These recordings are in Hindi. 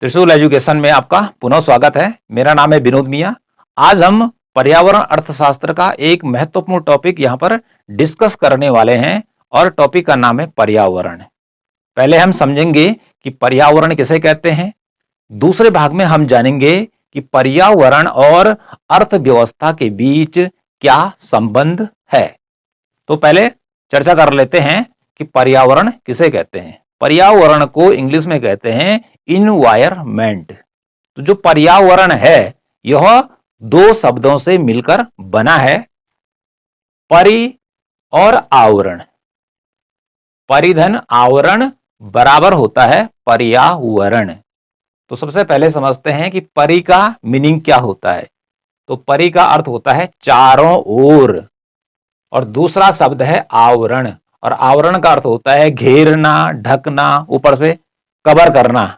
त्रिशूल एजुकेशन में आपका पुनः स्वागत है। मेरा नाम है विनोद मिया। आज हम पर्यावरण अर्थशास्त्र का एक महत्वपूर्ण टॉपिक यहाँ पर डिस्कस करने वाले हैं और टॉपिक का नाम है पर्यावरण। पहले हम समझेंगे कि पर्यावरण किसे कहते हैं। दूसरे भाग में हम जानेंगे कि पर्यावरण और अर्थव्यवस्था के बीच क्या संबंध है। तो पहले चर्चा कर लेते हैं कि पर्यावरण किसे कहते हैं। पर्यावरण को इंग्लिश में कहते हैं इन्वायरमेंट। तो जो पर्यावरण है यह दो शब्दों से मिलकर बना है, परि और आवरण। परिधन आवरण बराबर होता है पर्यावरण। तो सबसे पहले समझते हैं कि परि का मीनिंग क्या होता है। तो परि का अर्थ होता है चारों ओर, और दूसरा शब्द है आवरण, और आवरण का अर्थ होता है घेरना, ढकना, ऊपर से कवर करना।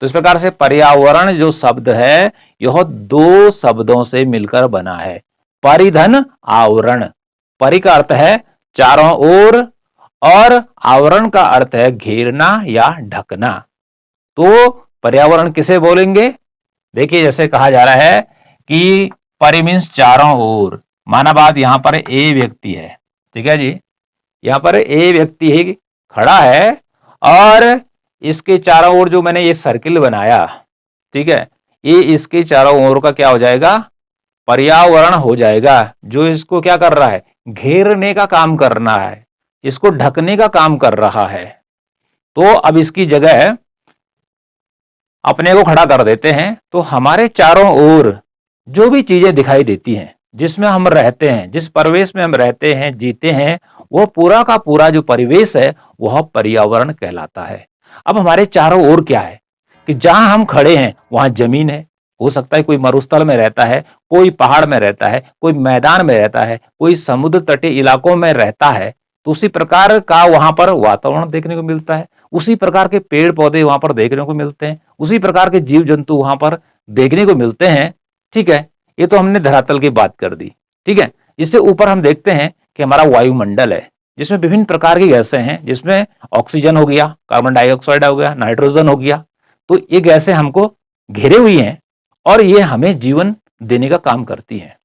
तो इस प्रकार से पर्यावरण जो शब्द है यह दो शब्दों से मिलकर बना है, परिधन आवरण। परि का अर्थ है चारों ओर और आवरण का अर्थ है घेरना या ढकना। तो पर्यावरण किसे बोलेंगे। देखिए, जैसे कहा जा रहा है कि परि मीन्स चारों ओर। माना बात यहां पर ए व्यक्ति है, ठीक है जी। यहां पर ए व्यक्ति ही खड़ा है और इसके चारों ओर जो मैंने ये सर्किल बनाया, ठीक है, ये इसके चारों ओर का क्या हो जाएगा, पर्यावरण हो जाएगा। जो इसको क्या कर रहा है, घेरने का काम करना है, इसको ढकने का काम कर रहा है। तो अब इसकी जगह अपने को खड़ा कर देते हैं, तो हमारे चारों ओर जो भी चीजें दिखाई देती हैं, जिसमें हम रहते हैं, जिस परिवेश में हम रहते हैं, जीते हैं, वह पूरा का पूरा जो परिवेश है वह पर्यावरण कहलाता है। अब हमारे चारों ओर क्या है कि जहां हम खड़े हैं वहां जमीन है, हो सकता है कोई मरुस्थल में रहता है, कोई पहाड़ में रहता है, कोई मैदान में रहता है, कोई समुद्र तटीय इलाकों में रहता है। तो उसी प्रकार का वहां पर वातावरण देखने को मिलता है, उसी प्रकार के पेड़ पौधे वहां पर देखने को मिलते हैं, उसी प्रकार के जीव जंतु वहां पर देखने को मिलते हैं। ठीक है, ये तो हमने धरातल की बात कर दी। ठीक है, इससे ऊपर हम देखते हैं कि हमारा वायुमंडल है, जिसमें विभिन्न प्रकार की गैसें हैं, जिसमें ऑक्सीजन हो गया, कार्बन डाइऑक्साइड हो गया, नाइट्रोजन हो गया। तो ये गैसें हमको घेरे हुई हैं और ये हमें जीवन देने का काम करती हैं।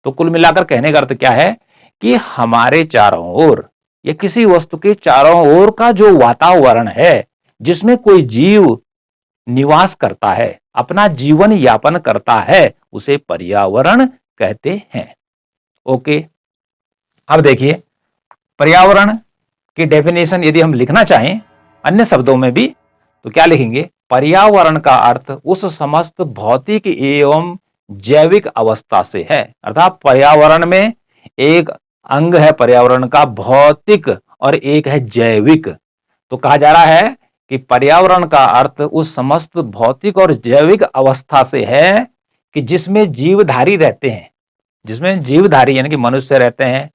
तो कुल मिलाकर कहने का अर्थ क्या है कि हमारे चारों ओर या किसी वस्तु के चारों ओर का जो वातावरण है, जिसमें कोई जीव निवास करता है, अपना जीवन यापन करता है, उसे पर्यावरण कहते हैं। ओके, अब देखिए पर्यावरण की डेफिनेशन यदि हम लिखना चाहें अन्य शब्दों में भी, तो क्या लिखेंगे। पर्यावरण का अर्थ उस समस्त भौतिक एवं जैविक अवस्था से है। अर्थात पर्यावरण में एक अंग है पर्यावरण का भौतिक और एक है जैविक। तो कहा जा रहा है कि पर्यावरण का अर्थ उस समस्त भौतिक और जैविक अवस्था से है कि जिसमें जीवधारी रहते हैं, जिसमें जीवधारी यानी कि मनुष्य रहते हैं,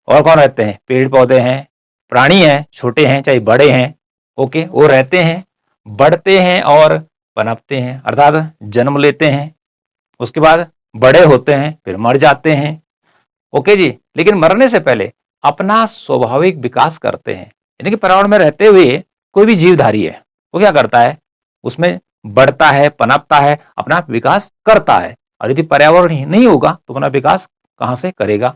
और कौन रहते हैं, पेड़ पौधे हैं, प्राणी हैं, छोटे हैं चाहे बड़े हैं, ओके, वो रहते हैं, बढ़ते हैं और पनपते हैं, अर्थात जन्म लेते हैं, उसके बाद बड़े होते हैं, फिर मर जाते हैं। ओके जी, लेकिन मरने से पहले अपना स्वाभाविक विकास करते हैं। यानी कि पर्यावरण में रहते हुए कोई भी जीवधारी है वो क्या करता है, उसमें बढ़ता है, पनपता है, अपना विकास करता है। और यदि पर्यावरण ही नहीं होगा तो अपना विकास कहां से करेगा।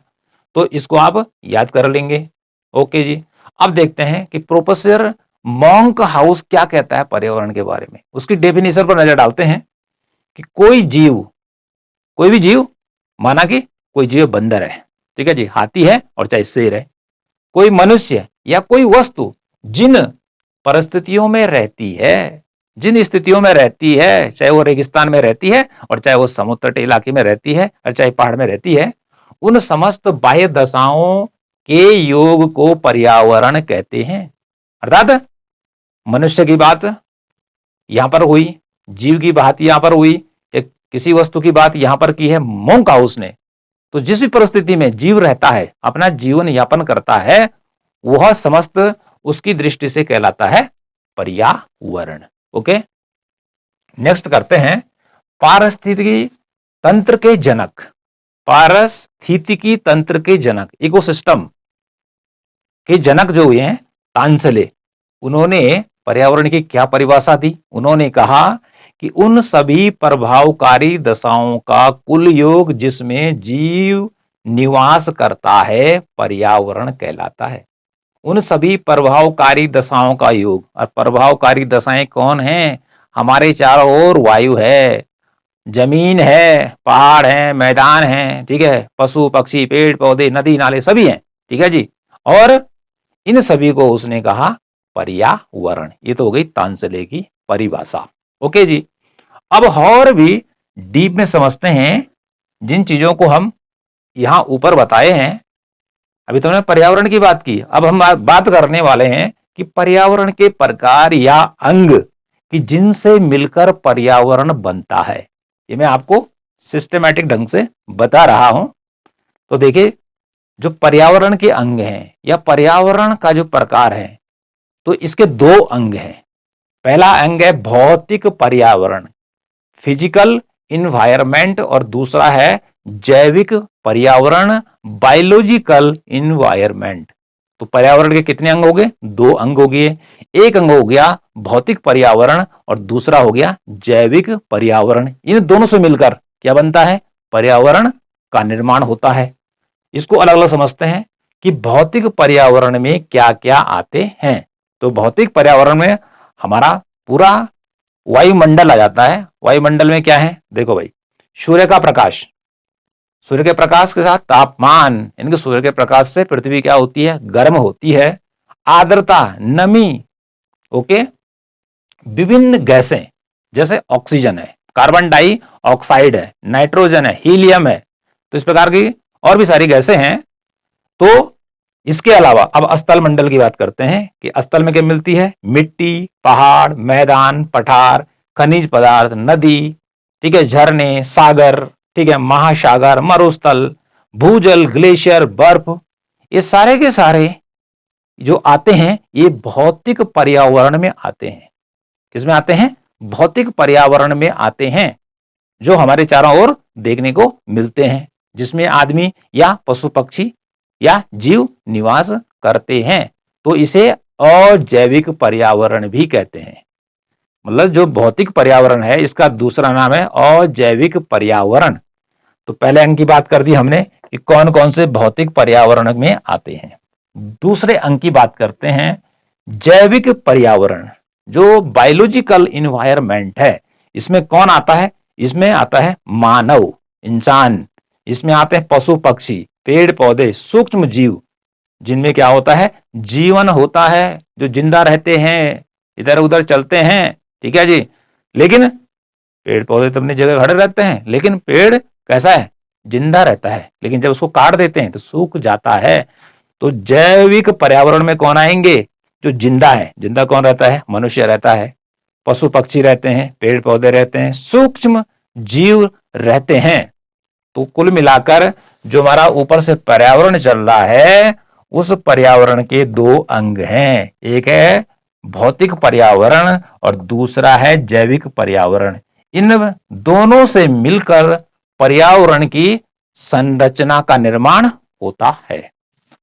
तो इसको आप याद कर लेंगे। ओके जी, अब देखते हैं कि प्रोफेसर मॉन्क हाउस क्या कहता है पर्यावरण के बारे में। उसकी डेफिनेशन पर नजर डालते हैं कि कोई जीव, कोई भी जीव, माना कि कोई जीव बंदर है, ठीक है जी, हाथी है और चाहे शेर है, कोई मनुष्य या कोई वस्तु जिन परिस्थितियों में रहती है, जिन स्थितियों में रहती है, चाहे वो रेगिस्तान में रहती है और चाहे वो समुद्र तट इलाके में रहती है और चाहे पहाड़ में रहती है, उन समस्त बाह्य दशाओं के योग को पर्यावरण कहते हैं। अर्थात मनुष्य की बात यहां पर हुई, जीव की बात यहां पर हुई, एक किसी वस्तु की बात यहां पर की है मॉन्क हाउस ने। तो जिस भी परिस्थिति में जीव रहता है, अपना जीवन यापन करता है, वह समस्त उसकी दृष्टि से कहलाता है पर्यावरण। ओके, नेक्स्ट करते हैं पारिस्थितिकी तंत्र के जनक। पारिस्थितिकी तंत्र के जनक, इकोसिस्टम के जनक जो हुए हैं तानसेले, उन्होंने पर्यावरण की क्या परिभाषा दी। उन्होंने कहा कि उन सभी प्रभावकारी दशाओं का कुल योग जिसमें जीव निवास करता है पर्यावरण कहलाता है। उन सभी प्रभावकारी दशाओं का योग, और प्रभावकारी दशाएं कौन हैं? हमारे चारों ओर वायु है, जमीन है, पहाड़ है, मैदान है, ठीक है, पशु पक्षी पेड़ पौधे नदी नाले सभी हैं, ठीक है जी। और इन सभी को उसने कहा पर्यावरण। ये तो हो गई तांसले की परिभाषा। ओके जी। अब और भी डीप में समझते हैं जिन चीजों को हम यहां ऊपर बताए हैं। अभी तुमने पर्यावरण की बात की, अब हम बात करने वाले हैं कि पर्यावरण के प्रकार या अंग कि जिनसे मिलकर पर्यावरण बनता है। ये मैं आपको सिस्टमैटिक ढंग से बता रहा हूं। तो देखिए, जो पर्यावरण के अंग हैं या पर्यावरण का जो प्रकार है, तो इसके दो अंग हैं। पहला अंग है भौतिक पर्यावरण, फिजिकल इन्वायरमेंट, और दूसरा है जैविक पर्यावरण, बायोलॉजिकल इन्वायरमेंट। तो पर्यावरण के कितने अंग हो गए? दो अंग हो गए। एक अंग हो गया भौतिक पर्यावरण और दूसरा हो गया जैविक पर्यावरण। इन दोनों से मिलकर क्या बनता है? पर्यावरण का निर्माण होता है। इसको अलग अलग समझते हैं कि भौतिक पर्यावरण में क्या क्या आते हैं। तो भौतिक पर्यावरण में हमारा पूरा वायुमंडल आ जाता है। वायुमंडल में क्या है? देखो भाई, सूर्य का प्रकाश, सूर्य के प्रकाश के साथ तापमान, इनके सूर्य के प्रकाश से पृथ्वी क्या होती है? गर्म होती है। आर्द्रता, नमी, ओके, विभिन्न गैसें जैसे ऑक्सीजन है, कार्बन डाइऑक्साइड है, नाइट्रोजन है, हीलियम है, तो इस प्रकार की और भी सारी गैसें हैं। तो इसके अलावा अब स्थल मंडल की बात करते हैं कि स्थल में क्या मिलती है? मिट्टी, पहाड़, मैदान, पठार, खनिज पदार्थ, नदी, ठीक है, झरने, सागर, ठीक है, महासागर, मरुस्थल, भूजल, ग्लेशियर, बर्फ, ये सारे के सारे जो आते हैं ये भौतिक पर्यावरण में आते हैं। किसमें आते हैं? भौतिक पर्यावरण में आते हैं, जो हमारे चारों ओर देखने को मिलते हैं, जिसमें आदमी या पशु पक्षी या जीव निवास करते हैं। तो इसे अजैविक पर्यावरण भी कहते हैं। मतलब जो भौतिक पर्यावरण है इसका दूसरा नाम है अजैविक पर्यावरण। तो पहले अंग की बात कर दी हमने कि कौन कौन से भौतिक पर्यावरण में आते हैं। दूसरे अंग की बात करते हैं जैविक पर्यावरण, जो बायोलॉजिकल इन्वायरमेंट है। इसमें कौन आता है? इसमें आता है मानव, इंसान, इसमें आते हैं पशु पक्षी, पेड़ पौधे, सूक्ष्म जीव, जिनमें क्या होता है? जीवन होता है, जो जिंदा रहते हैं, इधर उधर चलते हैं, ठीक है जी। लेकिन पेड़ पौधे तो अपनी जगह खड़े रहते हैं, लेकिन पेड़ कैसा है? जिंदा रहता है, लेकिन जब उसको काट देते हैं तो सूख जाता है। तो जैविक पर्यावरण में कौन आएंगे? जो जिंदा है। जिंदा कौन रहता है? मनुष्य रहता है, पशु पक्षी रहते हैं, पेड़ पौधे रहते हैं, सूक्ष्म जीव रहते हैं। तो कुल मिलाकर जो हमारा ऊपर से पर्यावरण चल रहा है, उस पर्यावरण के दो अंग हैं। एक है भौतिक पर्यावरण और दूसरा है जैविक पर्यावरण। इन दोनों से मिलकर पर्यावरण की संरचना का निर्माण होता है।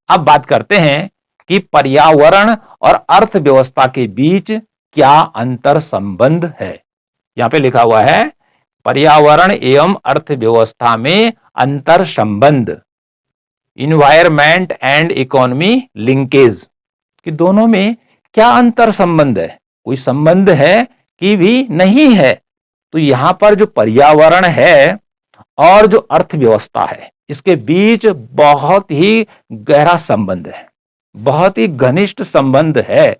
अब बात करते हैं कि पर्यावरण और अर्थव्यवस्था के बीच क्या अंतर संबंध है। यहां पे लिखा हुआ है पर्यावरण एवं अर्थव्यवस्था में अंतर संबंध, इन्वायरमेंट एंड इकोनॉमी लिंकेज, कि दोनों में क्या अंतर संबंध है? कोई संबंध है कि भी नहीं है? तो यहां पर जो पर्यावरण है और जो अर्थव्यवस्था है, इसके बीच बहुत ही गहरा संबंध है, बहुत ही घनिष्ठ संबंध है।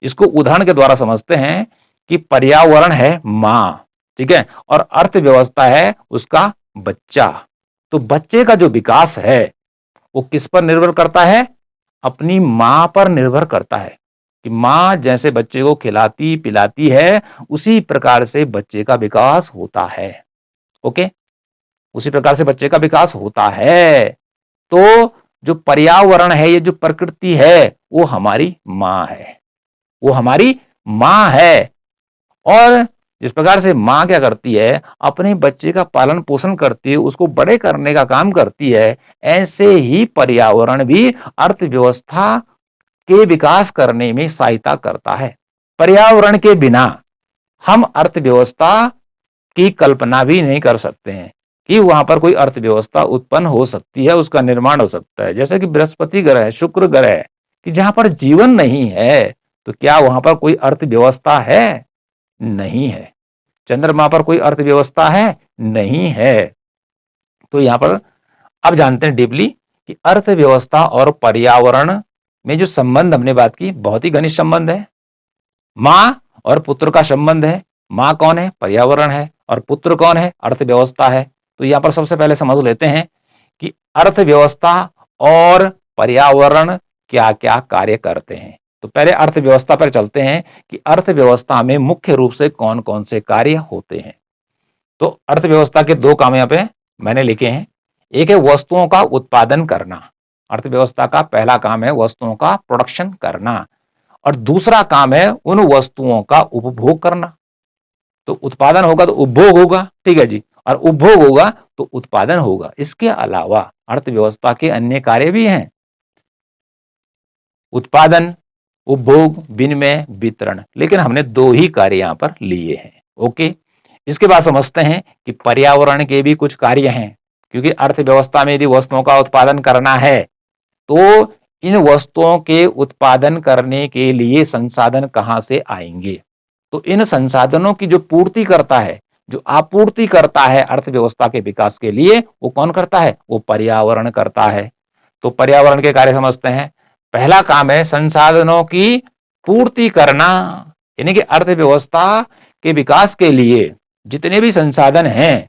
इसको उदाहरण के द्वारा समझते हैं कि पर्यावरण है मां, ठीक है, और अर्थव्यवस्था है उसका बच्चा। तो बच्चे का जो विकास है वो किस पर निर्भर करता है? अपनी मां पर निर्भर करता है कि मां जैसे बच्चे को खिलाती पिलाती है, उसी प्रकार से बच्चे का विकास होता है। ओके, उसी प्रकार से बच्चे का विकास होता है। तो जो पर्यावरण है, ये जो प्रकृति है, वो हमारी मां है, वो हमारी मां है। और जिस प्रकार से मां क्या करती है? अपने बच्चे का पालन पोषण करती है, उसको बड़े करने का काम करती है, ऐसे ही पर्यावरण भी अर्थव्यवस्था के विकास करने में सहायता करता है। पर्यावरण के बिना हम अर्थव्यवस्था की कल्पना भी नहीं कर सकते हैं कि वहां पर कोई अर्थव्यवस्था उत्पन्न हो सकती है, उसका निर्माण हो सकता है। जैसे कि बृहस्पति ग्रह, शुक्र ग्रह, कि जहां पर जीवन नहीं है, तो क्या वहां पर कोई अर्थव्यवस्था है? नहीं है। चंद्रमा पर कोई अर्थव्यवस्था है? नहीं है। तो यहां पर अब जानते हैं डीपली कि अर्थव्यवस्था और पर्यावरण में जो संबंध हमने बात की, बहुत ही घनिष्ठ संबंध है। मां और पुत्र का संबंध है। मां कौन है? पर्यावरण है। और पुत्र कौन है? अर्थव्यवस्था है। तो यहां पर सबसे पहले समझ लेते हैं कि अर्थव्यवस्था और पर्यावरण क्या क्या कार्य करते हैं। तो पहले अर्थव्यवस्था पर चलते हैं कि अर्थव्यवस्था में मुख्य रूप से कौन कौन से कार्य होते हैं। तो अर्थव्यवस्था के दो काम यहां पे मैंने लिखे हैं। एक है वस्तुओं का उत्पादन करना। अर्थव्यवस्था का पहला काम है वस्तुओं का प्रोडक्शन करना, और दूसरा काम है उन वस्तुओं का उपभोग करना। तो उत्पादन होगा तो उपभोग होगा, ठीक है जी, और उपभोग होगा तो उत्पादन होगा। इसके अलावा अर्थव्यवस्था के अन्य कार्य भी हैं, उत्पादन, उपभोग, विनिमय, वितरण, लेकिन हमने दो ही कार्य यहां पर लिए हैं। ओके, इसके बाद समझते हैं कि पर्यावरण के भी कुछ कार्य हैं, क्योंकि अर्थव्यवस्था में यदि वस्तुओं का उत्पादन करना है तो इन वस्तुओं के उत्पादन करने के लिए संसाधन कहां से आएंगे। तो इन संसाधनों की जो पूर्ति करता है, जो आपूर्ति करता है अर्थव्यवस्था के विकास के लिए, वो कौन करता है? वो पर्यावरण करता है। तो पर्यावरण के कार्य समझते हैं। पहला काम है संसाधनों की पूर्ति करना, यानी कि अर्थव्यवस्था के विकास के लिए जितने भी संसाधन हैं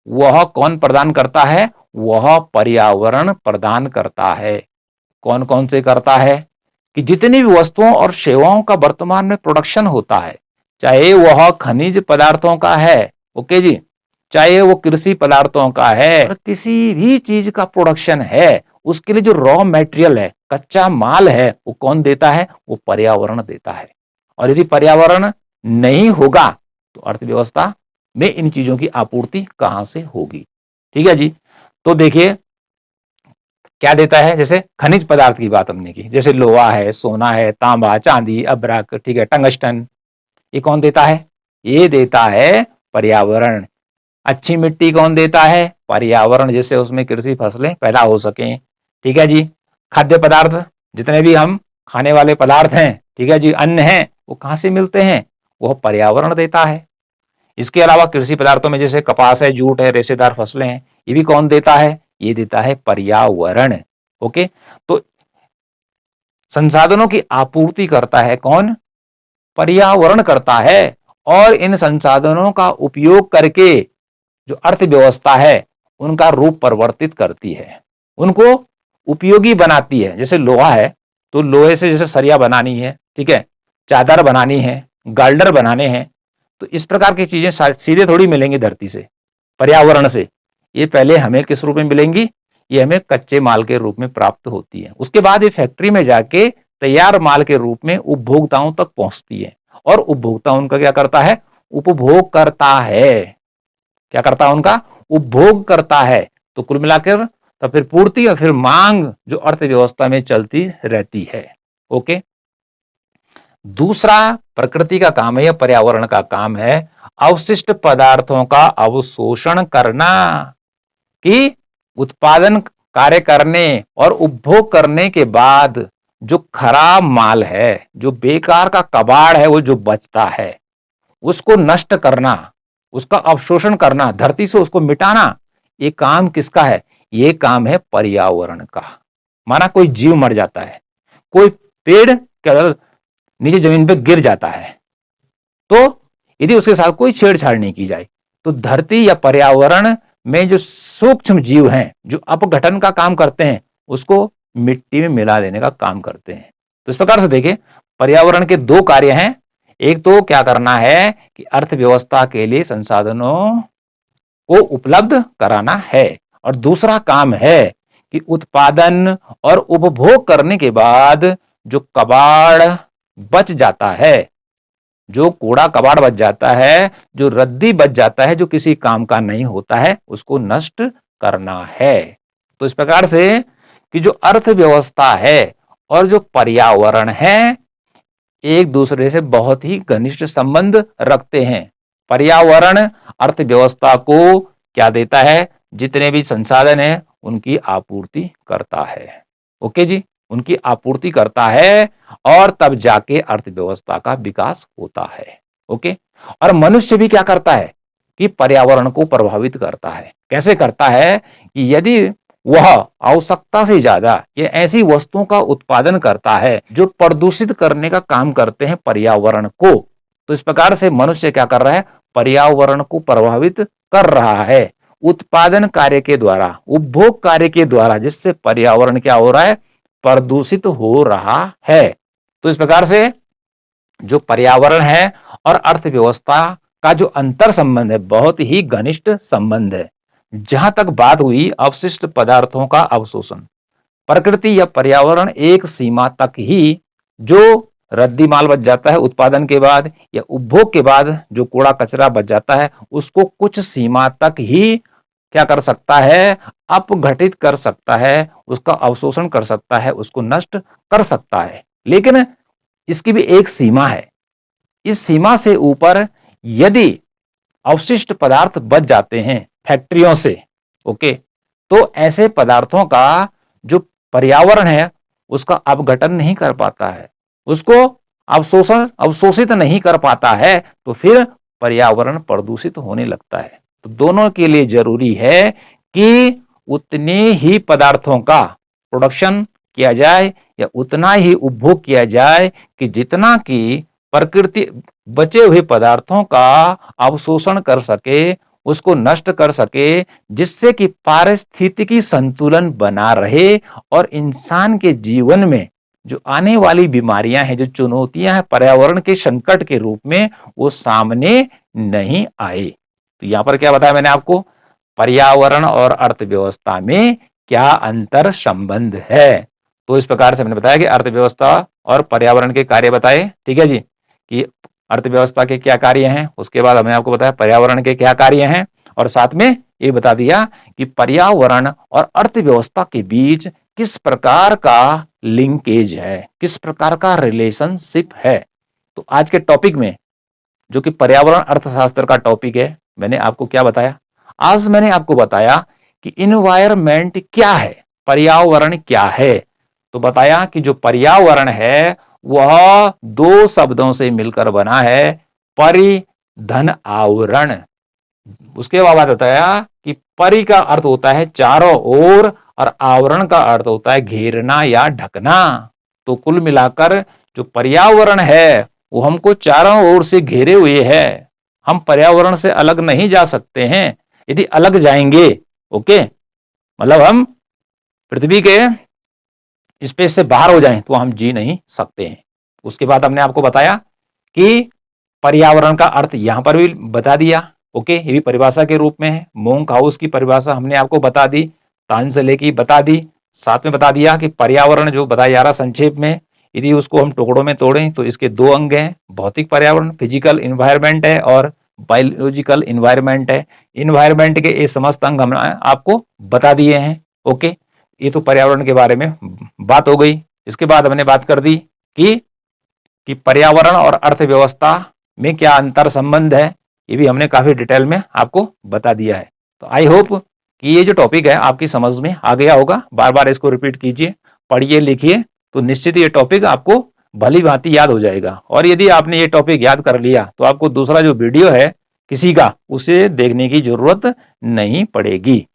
वह कौन प्रदान करता है? वह पर्यावरण प्रदान करता है। कौन कौन से करता है? कि जितनी भी वस्तुओं और सेवाओं का वर्तमान में प्रोडक्शन होता है, चाहे वह खनिज पदार्थों का है, ओके जी, चाहे वो कृषि पदार्थों का है, और किसी भी चीज का प्रोडक्शन है, उसके लिए जो रॉ मटेरियल है, कच्चा माल है, वो कौन देता है? वो पर्यावरण देता है। और यदि पर्यावरण नहीं होगा तो अर्थव्यवस्था में इन चीजों की आपूर्ति कहां से होगी? ठीक है जी। तो देखिए क्या देता है, जैसे खनिज पदार्थ की बात हमने की, जैसे लोहा है, सोना है, तांबा, चांदी, अभ्रक, ठीक है, टंगस्टन, ये कौन देता है? ये देता है पर्यावरण। अच्छी मिट्टी कौन देता है? पर्यावरण, जिससे उसमें कृषि फसलें पैदा हो सकें। ठीक है जी। खाद्य पदार्थ, जितने भी हम खाने वाले पदार्थ हैं, ठीक है जी, अन्न है, वो कहां से मिलते हैं? वो पर्यावरण देता है। इसके अलावा कृषि पदार्थों में जैसे कपास है, जूट है, रेशेदार फसलें हैं, ये भी कौन देता है? ये देता है पर्यावरण। ओके, तो संसाधनों की आपूर्ति करता है कौन? पर्यावरण करता है। और इन संसाधनों का उपयोग करके जो अर्थव्यवस्था है उनका रूप परिवर्तित करती है, उनको उपयोगी बनाती है। जैसे लोहा है तो लोहे से जैसे सरिया बनानी है, ठीक है, चादर बनानी है, गार्डर बनाने हैं, तो इस प्रकार की चीजें सीधे थोड़ी मिलेंगी धरती से, पर्यावरण से। ये पहले हमें किस रूप में मिलेंगी? ये हमें कच्चे माल के रूप में प्राप्त होती है। उसके बाद ये फैक्ट्री में जाके तैयार माल के रूप में उपभोक्ताओं तक पहुंचती है, और उपभोक्ता उनका क्या करता है? उपभोग करता है। क्या करता है? उनका उपभोग करता है। तो कुल मिलाकर तो फिर पूर्ति और फिर मांग जो अर्थव्यवस्था में चलती रहती है। ओके, दूसरा प्रकृति का काम है या पर्यावरण का काम है अवशिष्ट पदार्थों का अवशोषण करना। कि उत्पादन कार्य करने और उपभोग करने के बाद जो खराब माल है, जो बेकार का कबाड़ है, वो जो बचता है उसको नष्ट करना, उसका अवशोषण करना, धरती से उसको मिटाना, ये काम किसका है? ये काम है पर्यावरण का। माना कोई जीव मर जाता है, कोई पेड़ नीचे जमीन पे गिर जाता है, तो यदि उसके साथ कोई छेड़छाड़ नहीं की जाए तो धरती या पर्यावरण में जो सूक्ष्म जीव हैं, जो अपघटन का काम करते हैं, उसको मिट्टी में मिला देने का काम करते हैं। तो इस प्रकार से देखिए पर्यावरण के दो कार्य हैं। एक तो क्या करना है कि अर्थव्यवस्था के लिए संसाधनों को उपलब्ध कराना है, और दूसरा काम है कि उत्पादन और उपभोग करने के बाद जो कबाड़ बच जाता है, जो कूड़ा कबाड़ बच जाता है, जो रद्दी बच जाता है, जो किसी काम का नहीं होता है, उसको नष्ट करना है। तो इस प्रकार से कि जो अर्थव्यवस्था है और जो पर्यावरण है, एक दूसरे से बहुत ही घनिष्ठ संबंध रखते हैं। पर्यावरण अर्थव्यवस्था को क्या देता है? जितने भी संसाधन हैं उनकी आपूर्ति करता है। ओके जी, उनकी आपूर्ति करता है और तब जाके अर्थव्यवस्था का विकास होता है। ओके, और मनुष्य भी क्या करता है कि पर्यावरण को प्रभावित करता है। कैसे करता है कि यदि वह आवश्यकता से ज्यादा ये ऐसी वस्तुओं का उत्पादन करता है जो प्रदूषित करने का काम करते हैं पर्यावरण को, तो इस प्रकार से मनुष्य क्या कर रहा है? पर्यावरण को प्रभावित कर रहा है उत्पादन कार्य के द्वारा, उपभोग कार्य के द्वारा, जिससे पर्यावरण क्या हो रहा है? प्रदूषित हो रहा है। तो इस प्रकार से जो पर्यावरण है और अर्थव्यवस्था का जो अंतर संबंध है बहुत ही घनिष्ठ संबंध है। जहां तक बात हुई अवशिष्ट पदार्थों का अवशोषण, प्रकृति या पर्यावरण एक सीमा तक ही जो रद्दी माल बच जाता है उत्पादन के बाद या उपभोग के बाद जो कूड़ा कचरा बच जाता है उसको कुछ सीमा तक ही क्या कर सकता है? अपघटित कर सकता है, उसका अवशोषण कर सकता है, उसको नष्ट कर सकता है। लेकिन इसकी भी एक सीमा है। इस सीमा से ऊपर यदि अवशिष्ट पदार्थ बच जाते हैं फैक्ट्रियों से, ओके, तो ऐसे पदार्थों का जो पर्यावरण है उसका अपघटन नहीं कर पाता है, उसको अवशोषित नहीं कर पाता है, तो फिर पर्यावरण प्रदूषित होने लगता है। तो दोनों के लिए जरूरी है कि उतने ही पदार्थों का प्रोडक्शन किया जाए या उतना ही उपभोग किया जाए कि जितना कि प्रकृति बचे हुए पदार्थों का अवशोषण कर सके, उसको नष्ट कर सके, जिससे कि पारिस्थितिकी संतुलन बना रहे और इंसान के जीवन में जो आने वाली बीमारियां हैं, जो चुनौतियां हैं पर्यावरण के संकट के रूप में, वो सामने नहीं आए। तो यहां पर क्या बताया मैंने आपको? पर्यावरण और अर्थव्यवस्था में क्या अंतर संबंध है। तो इस प्रकार से मैंने बताया कि अर्थव्यवस्था और पर्यावरण के कार्य बताए, ठीक है जी, कि अर्थव्यवस्था के क्या कार्य हैं, उसके बाद हमने आपको बताया पर्यावरण के क्या कार्य हैं, और साथ में ये बता दिया कि पर्यावरण और अर्थव्यवस्था के बीच किस प्रकार का लिंकेज है, किस प्रकार का रिलेशनशिप है। तो आज के टॉपिक में जो कि पर्यावरण अर्थशास्त्र का टॉपिक है, मैंने आपको क्या बताया? आज मैंने आपको बताया कि इन्वायरमेंट क्या है, पर्यावरण क्या है। तो बताया कि जो पर्यावरण है वह दो शब्दों से मिलकर बना है, परि धन आवरण। उसके बाद बताया कि परि का अर्थ होता है चारों ओर और आवरण का अर्थ होता है घेरना या ढकना। तो कुल मिलाकर जो पर्यावरण है वो हमको चारों ओर से घेरे हुए है। हम पर्यावरण से अलग नहीं जा सकते हैं। यदि अलग जाएंगे, ओके, मतलब हम पृथ्वी के स्पेस से बाहर हो जाएं तो हम जी नहीं सकते हैं। उसके बाद हमने आपको बताया कि पर्यावरण का अर्थ यहां पर भी बता दिया, ओके, ये भी परिभाषा के रूप में है। मोंक हाउस की परिभाषा हमने आपको बता दी, तांसले की बता दी, साथ में बता दिया कि पर्यावरण जो बताया जा रहा संक्षेप में, यदि उसको हम टुकड़ों में तोड़ें तो इसके दो अंग हैं, भौतिक पर्यावरण फिजिकल इन्वायरमेंट है और बायोलॉजिकल इन्वायरमेंट है। इन्वायरमेंट के ये समस्त अंग हमने आपको बता दिए हैं। ओके, ये तो पर्यावरण के बारे में बात हो गई। इसके बाद हमने बात कर दी कि पर्यावरण और अर्थव्यवस्था में क्या अंतर संबंध है, ये भी हमने काफी डिटेल में आपको बता दिया है। तो आई होप कि ये जो टॉपिक है आपकी समझ में आ गया होगा। बार बार इसको रिपीट कीजिए, पढ़िए, लिखिए, तो निश्चित ये टॉपिक आपको भली भांति याद हो जाएगा। और यदि आपने ये टॉपिक याद कर लिया तो आपको दूसरा जो वीडियो है किसी का, उसे देखने की जरूरत नहीं पड़ेगी।